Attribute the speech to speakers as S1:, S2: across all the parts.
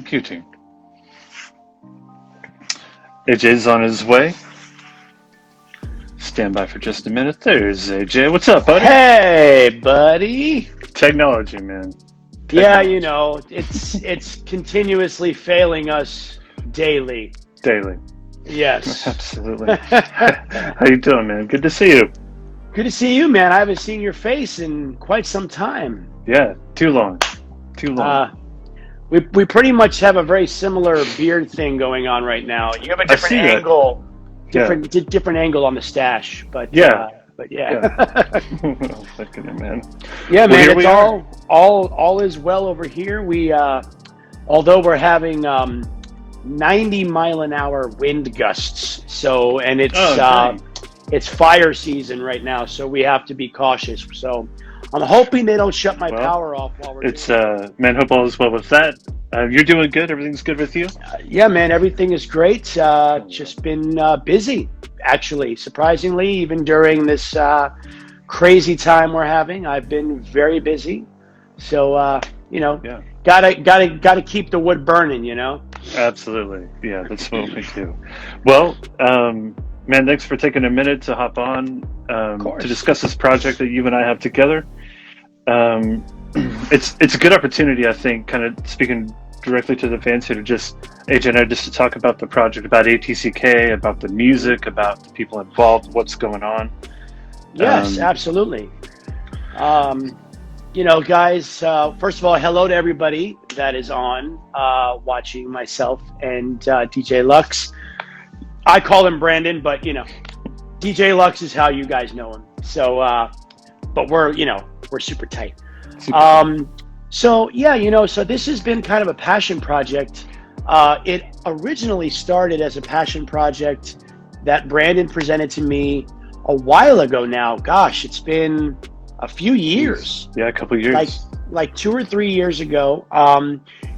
S1: executing. AJ's on his way. Stand by for just a minute. There's AJ. What's up, buddy?
S2: Hey, buddy.
S1: Technology, man.
S2: Yeah, you know, it's continuously failing us daily.
S1: Daily.
S2: Yes.
S1: Absolutely. How you doing, man? Good to see you.
S2: Good to see you, man. I haven't seen your face in quite some time.
S1: Yeah, too long. Too long.
S2: We pretty much have a very similar beard thing going on right now. You have a different angle, different angle on the stash, but yeah.
S1: Looking at man.
S2: Yeah, man. It's all is well over here. We although we're having 90-mile-an-hour wind gusts, so and it's fire season right now, so we have to be cautious. So I'm hoping they don't shut my power off while we're
S1: man, hope all is well with that. You're doing good? Everything's good with you?
S2: Yeah, man, everything is great. Just been busy, actually, surprisingly, even during this crazy time we're having. I've been very busy. So, gotta keep the wood burning, you know?
S1: Absolutely. Yeah, that's what we do. Well, man, thanks for taking a minute to hop on to discuss this project that you and I have together. It's a good opportunity, I think, kind of speaking directly to the fans here, to just AJ and I just to talk about the project, about ATCK, about the music, about the people involved, what's going on.
S2: Yes, absolutely. You know, guys, first of all, hello to everybody that is on watching myself and DJ Lux. I call him Brandon, but you know, DJ Lux is how you guys know him. So, but we're super tight. So yeah, you know, so this has been kind of a passion project. It originally started as a passion project that Brandon presented to me a while ago now. Gosh, it's been a few years.
S1: Yeah, a couple of years.
S2: Like 2 or 3 years ago.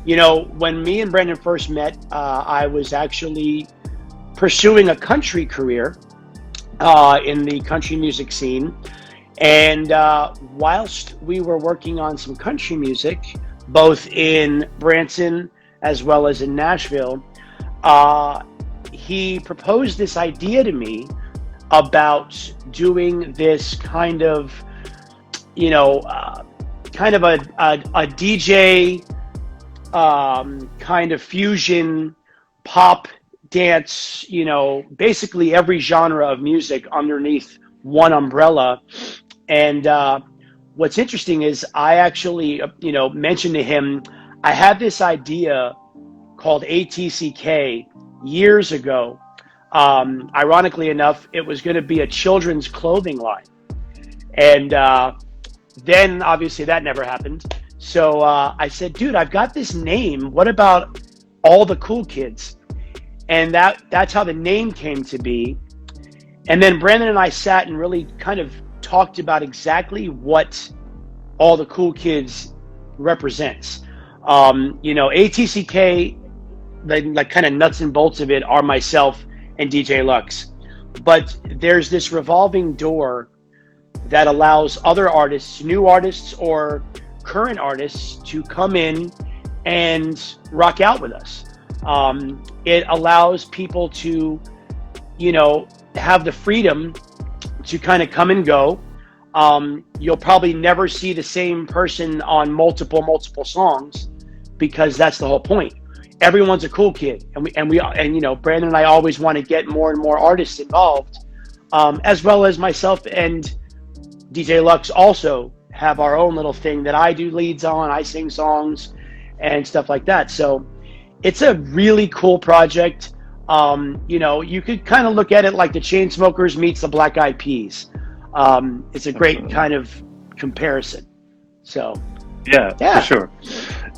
S2: You know, when me and Brandon first met, I was actually pursuing a country career in the country music scene. And whilst we were working on some country music, both in Branson as well as in Nashville, he proposed this idea to me about doing this kind of, you know, kind of a DJ kind of fusion pop dance, you know, basically every genre of music underneath one umbrella. And what's interesting is I actually, you know, mentioned to him, I had this idea called ATCK years ago. Ironically enough, it was going to be a children's clothing line. And then obviously that never happened. So I said, dude, I've got this name. What about all the cool kids? And that's how the name came to be. And then Brandon and I sat and really kind of talked about exactly what all the cool kids represents. You know, ATCK, the kind of nuts and bolts of it are myself and DJ Lux. But there's this revolving door that allows other artists, new artists or current artists, to come in and rock out with us. It allows people to, you know, have the freedom to kind of come and go. You'll probably never see the same person on multiple songs, because that's the whole point. Everyone's a cool kid, and you know, Brandon and I always want to get more and more artists involved, as well as myself and DJ Lux also have our own little thing that I do leads on. I sing songs and stuff like that. So it's a really cool project. You know, you could kind of look at it like the Chainsmokers meets the Black Eyed Peas. It's a great kind of comparison. So
S1: yeah, for sure.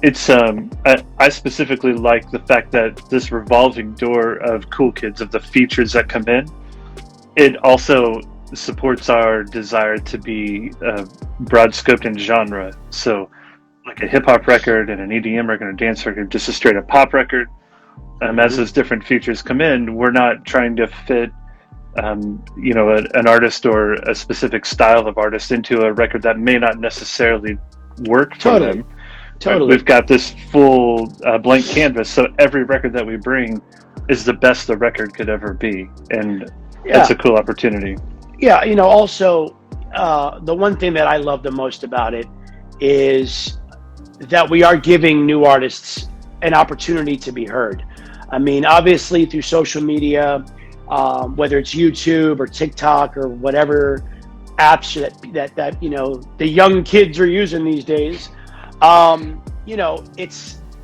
S1: It's I specifically like the fact that this revolving door of cool kids, of the features that come in, it also supports our desire to be broad scoped in genre. So like a hip hop record and an EDM record and a dance record, just a straight up pop record. As those different features come in, we're not trying to fit you know, an artist or a specific style of artist into a record that may not necessarily work for them. Right?
S2: Totally.
S1: We've got this full blank canvas, so every record that we bring is the best the record could ever be, and that's
S2: Yeah.
S1: a cool opportunity.
S2: Yeah. Also, the one thing that I love the most about it is that we are giving new artists an opportunity to be heard. I mean, obviously through social media, whether it's YouTube or TikTok or whatever apps that the young kids are using these days,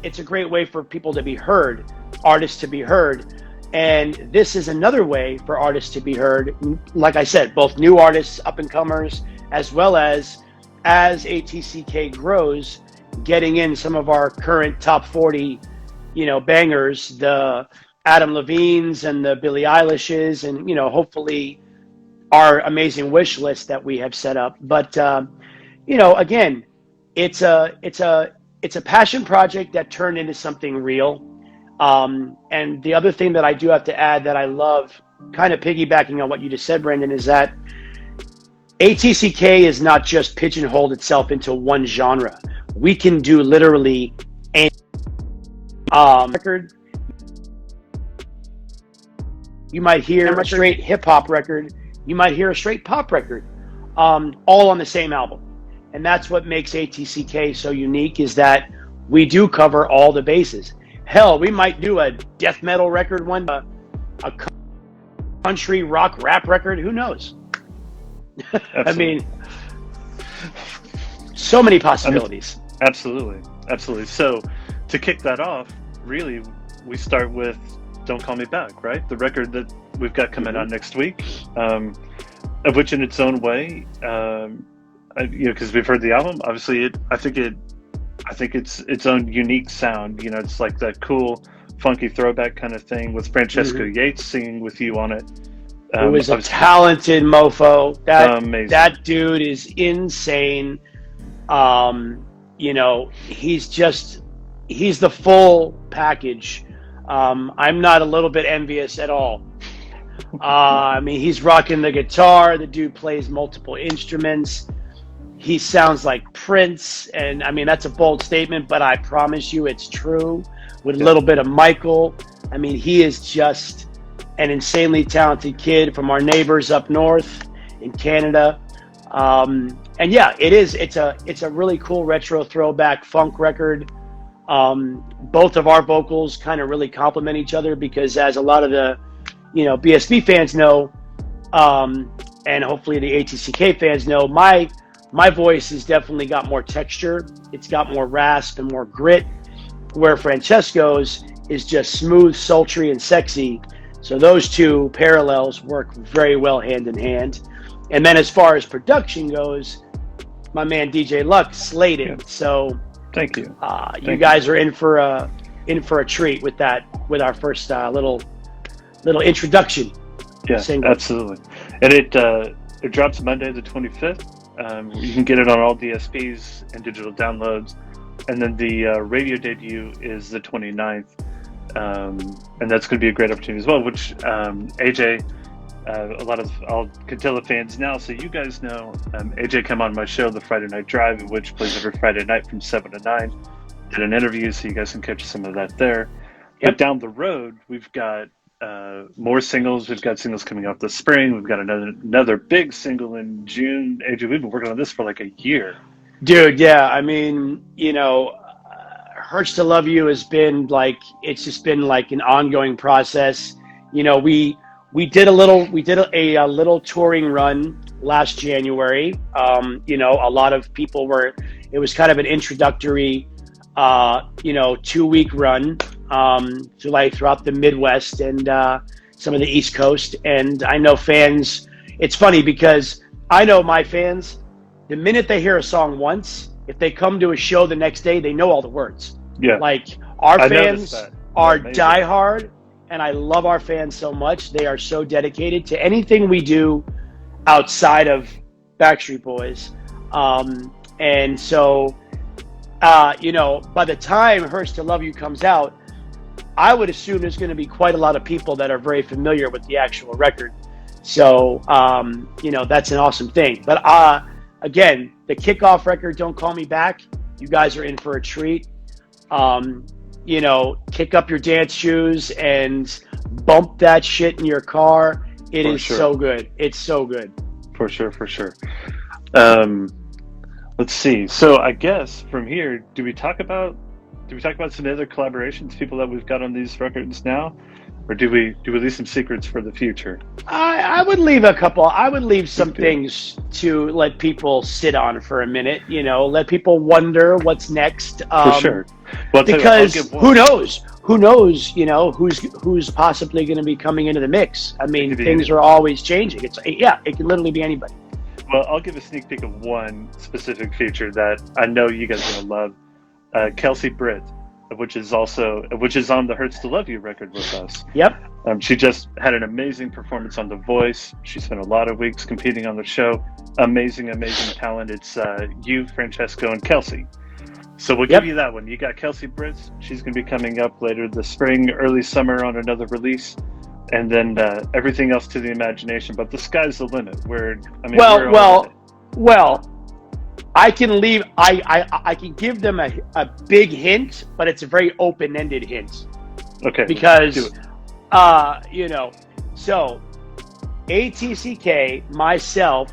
S2: it's a great way for people to be heard, artists to be heard. And this is another way for artists to be heard. Like I said, both new artists, up and comers, as well as ATCK grows, getting in some of our current top 40, bangers, the Adam Levine's and the Billie Eilish's, and hopefully our amazing wish list that we have set up. But again, it's a passion project that turned into something real. And the other thing that I do have to add that I love, kind of piggybacking on what you just said, Brandon, is that ATCK is not just pigeonholed itself into one genre. We can do literally any record. You might hear a straight hip hop record. You might hear a straight pop record, all on the same album. And that's what makes ATCK so unique, is that we do cover all the bases. Hell, we might do a death metal record one, a country rock rap record. Who knows? I mean, so many possibilities.
S1: Absolutely. So to kick that off, really, we start with Don't Call Me Back, right? The record that we've got coming out next week, of which in its own way, because we've heard the album, obviously I think it's its own unique sound. It's like that cool, funky throwback kind of thing with Francesco Yates singing with you on it.
S2: Who is a talented mofo. That dude is insane. He's the full package. I'm not a little bit envious at all. I mean, he's rocking the guitar. The dude plays multiple instruments. He sounds like Prince, and I mean, that's a bold statement, but I promise you it's true, with a little bit of Michael. I mean, he is just an insanely talented kid from our neighbors up north in Canada. And yeah, it's a really cool retro throwback funk record. Both of our vocals kind of really complement each other, because as a lot of the BSB fans know, and hopefully the ATCK fans know, my voice has definitely got more texture. It's got more rasp and more grit, where Francesco's is just smooth, sultry, and sexy. So those two parallels work very well hand in hand. And then as far as production goes, my man DJ Luck slayed it. So
S1: thank you.
S2: You guys are in for a treat with our first little introduction.
S1: Yeah,
S2: single.
S1: Absolutely. And it drops Monday the 25th. You can get it on all DSPs and digital downloads. And then the radio debut is the 29th. And that's going to be a great opportunity as well, which AJ, a lot of all Catilla fans now, so you guys know, AJ came on my show, The Friday Night Drive, which plays every Friday night from 7 to 9. Did an interview, so you guys can catch some of that there. Yep. But down the road, we've got more singles. We've got singles coming out this spring. We've got another big single in June. AJ, we've been working on this for like a year. Dude,
S2: yeah. I mean, Hurts to Love You has been like, it's just been like an ongoing process. We did a little touring run last January. A lot of people it was kind of an introductory 2-week run to like throughout the Midwest and some of the East Coast. And I know fans, it's funny because I know my fans, the minute they hear a song once, if they come to a show the next day, they know all the words.
S1: Yeah.
S2: Like our fans are diehard, and I love our fans so much. They are so dedicated to anything we do outside of Backstreet Boys. And so, by the time Hurts to Love You comes out, I would assume there's going to be quite a lot of people that are very familiar with the actual record. So, that's an awesome thing. But again, the kickoff record, Don't Call Me Back, you guys are in for a treat. You know, kick up your dance shoes and bump that shit in your car. It is so good. It's so good.
S1: For sure. Let's see. So I guess from here, do we talk about some other collaborations, people that we've got on these records now, or do we leave some secrets for the future?
S2: I would leave a couple. I would leave some things to let people sit on for a minute. You know, let people wonder what's next.
S1: For sure. Well,
S2: because who knows? Who knows? You know, who's possibly going to be coming into the mix? I mean, things are always changing. It can literally be anybody.
S1: Well, I'll give a sneak peek of one specific feature that I know you guys are gonna love. Kelsey Britt, which is on the Hurts to Love You record with us.
S2: Yep.
S1: She just had an amazing performance on The Voice. She spent a lot of weeks competing on the show. Amazing talent. It's you, Francesco, and Kelsey. So we'll give you that one. You got Kelsey Britt. She's going to be coming up later this spring, early summer on another release. And then everything else to the imagination. But the sky's the limit.
S2: I can leave. I can give them a big hint, but it's a very open-ended hint.
S1: Okay.
S2: Because, you know, so ATCK, myself,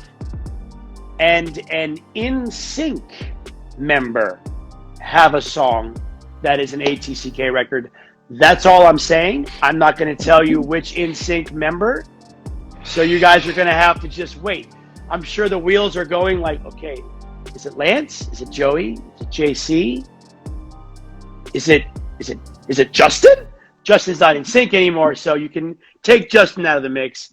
S2: and an Nsync member have a song that is an ATCK record. That's all I'm saying. I'm not going to tell you which Nsync member. So you guys are going to have to just wait. I'm sure the wheels are going like, okay, is it Lance? Is it Joey? Is it JC? Is it Justin? Justin's not in sync anymore, so you can take Justin out of the mix.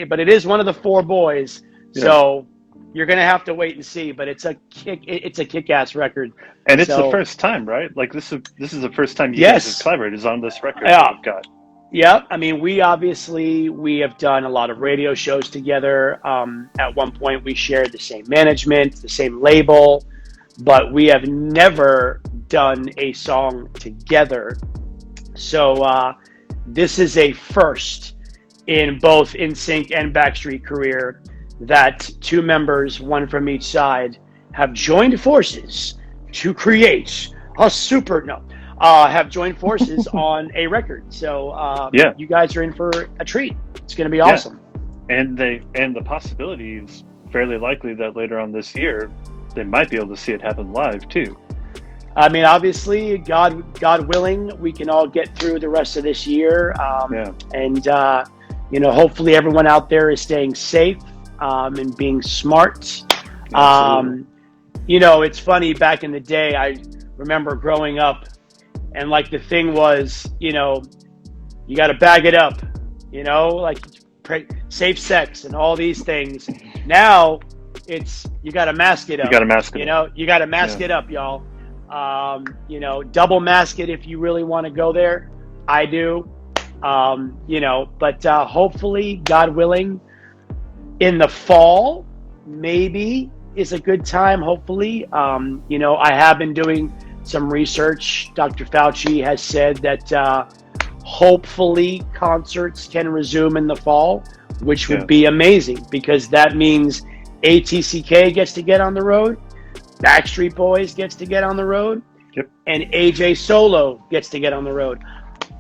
S2: But it is one of the four boys. Yeah. So you're going to have to wait and see, but it's a kick-ass record.
S1: And it's the first time, right? Like this is the first time you guys have collaborated is on this record that we've got.
S2: Yeah, I mean, we have done a lot of radio shows together. At one point, we shared the same management, the same label, but we have never done a song together. So this is a first in both Nsync and Backstreet career that two members, one from each side, have joined forces to create have joined forces on a record. So you guys are in for a treat. It's going to be awesome.
S1: And the possibility is fairly likely that later on this year they might be able to see it happen live too.
S2: I mean, obviously, God willing, we can all get through the rest of this year. And you know, hopefully everyone out there is staying safe and being smart. You know, it's funny, back in the day, I remember growing up, and like the thing was, you know, you got to bag it up, you know, like safe sex and all these things. Now it's, you got to mask it up.
S1: You got to mask it
S2: up. You know, you got to mask it up, y'all. You know, double mask it if you really want to go there. I do. You know, but hopefully, God willing, in the fall, maybe is a good time, hopefully. You know, I have been doing some research. Dr. Fauci has said that hopefully concerts can resume in the fall, which would be amazing, because that means ATCK gets to get on the road, Backstreet Boys gets to get on the road, and AJ Solo gets to get on the road.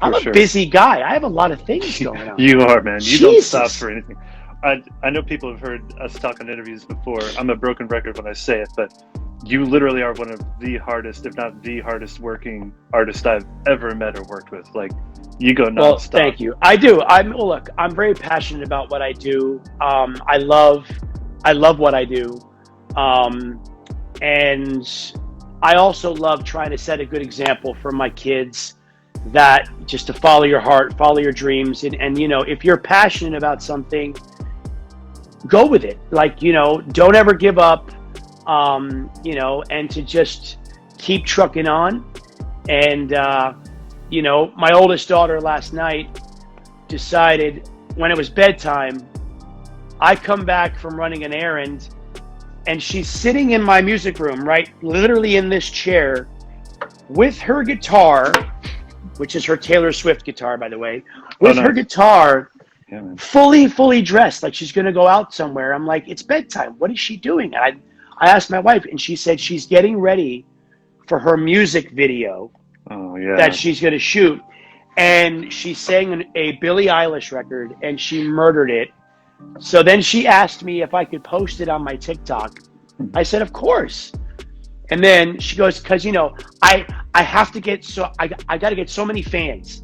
S2: I'm a busy guy. I have a lot of things going on.
S1: You are, man. You don't stop for anything. I know people have heard us talk on interviews before. I'm a broken record when I say it, but you literally are one of the hardest, if not the hardest working artist I've ever met or worked with. Like, you go nonstop.
S2: Well, thank you. I do. Look, I'm very passionate about what I do. I love what I do. And I also love trying to set a good example for my kids, that just to follow your heart, follow your dreams. And you know, if you're passionate about something, go with it. Like, you know, don't ever give up, you know, and to just keep trucking on. And, you know, my oldest daughter last night decided, when it was bedtime, I come back from running an errand, and she's sitting in my music room, right, literally in this chair, with her guitar, which is her Taylor Swift guitar, by the way, with her guitar, fully dressed, like she's going to go out somewhere. I'm like, it's bedtime. What is she doing? I asked my wife, and she said she's getting ready for her music video
S1: Oh yeah.
S2: that she's going to shoot. And she sang a Billie Eilish record and she murdered it. So then she asked me if I could post it on my TikTok. I said, of course. And then she goes, because, you know, I have to get, I got to get so many fans.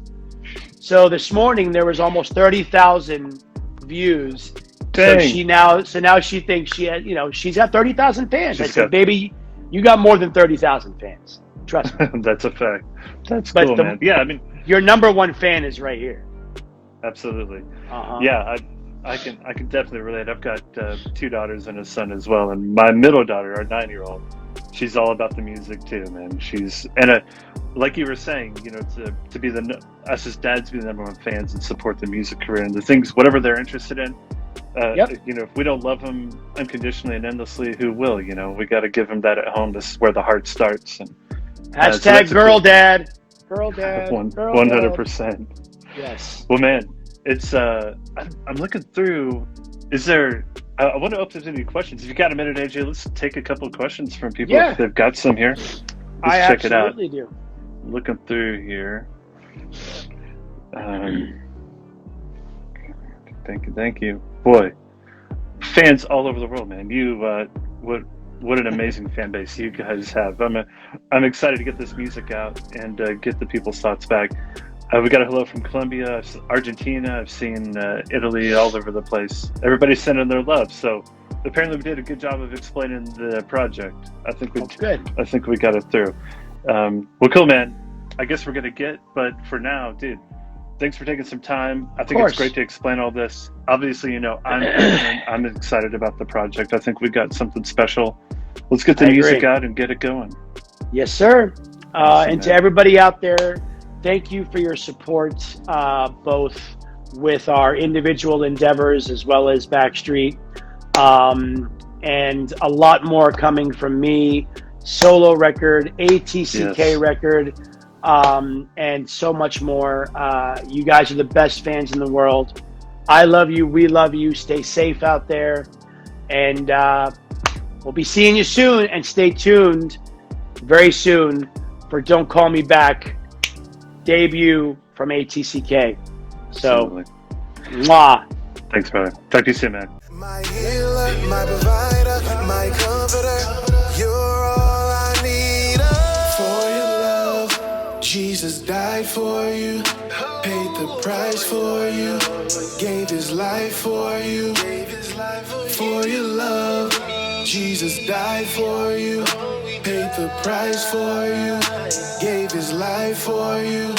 S2: So this morning there was almost 30,000 views.
S1: Dang.
S2: So now she thinks she has, you know, she's got 30,000 fans. I said,
S1: got-
S2: baby, you got more than 30,000 fans. Trust me.
S1: That's a fact. That's
S2: But
S1: cool, man. Yeah, I mean,
S2: your number one fan is right here.
S1: absolutely.
S2: Uh-huh.
S1: Yeah, I can definitely relate. I've got 2 daughters and a son as well, and my middle daughter, our 9-year-old, she's all about the music too, man. She's like you were saying, you know, to be us as dads be the number one fans and support the music career and the things, whatever they're interested in. You know, if we don't love them unconditionally and endlessly, who will? You know, we got to give them that at home. This is where the heart starts. And
S2: hashtag girl dad. Girl dad.
S1: 100%.
S2: Yes.
S1: Well, man, it's I'm looking through. Is there? I want to open up any questions. If you got a minute, AJ, let's take a couple of questions from people.
S2: Yeah.
S1: If they've got some here.
S2: I
S1: check it out.
S2: absolutely do.
S1: Looking through here. Thank you. Boy, fans all over the world, man. You, what an amazing fan base you guys have. I'm excited to get this music out and get the people's thoughts back. We got a hello from Colombia, Argentina. I've seen Italy, all over the place. Everybody's sending their love. So apparently we did a good job of explaining the project. I think we got it through. Well, cool, man. I guess we're gonna but for now, dude, thanks for taking some time. I think it's great to explain all this. Obviously, you know, I'm excited about the project. I think we got something special. Let's get the music out and get it going.
S2: Yes, sir.
S1: Awesome,
S2: and to everybody out there, thank you for your support, both with our individual endeavors as well as Backstreet, and a lot more coming from me. Solo record, ATCK record, and so much more. You guys are the best fans in the world. I love you. We love you. Stay safe out there. And we'll be seeing you soon. And stay tuned very soon for Don't Call Me Back debut from ATCK. So, mwah.
S1: Thanks, brother. Talk to you soon, man.
S3: My healer, my provider, my comforter, you're all I need. For your love, Jesus died for you, paid the price for you, gave his life for you. For your love, Jesus died for you, paid the price for you, gave his life for you.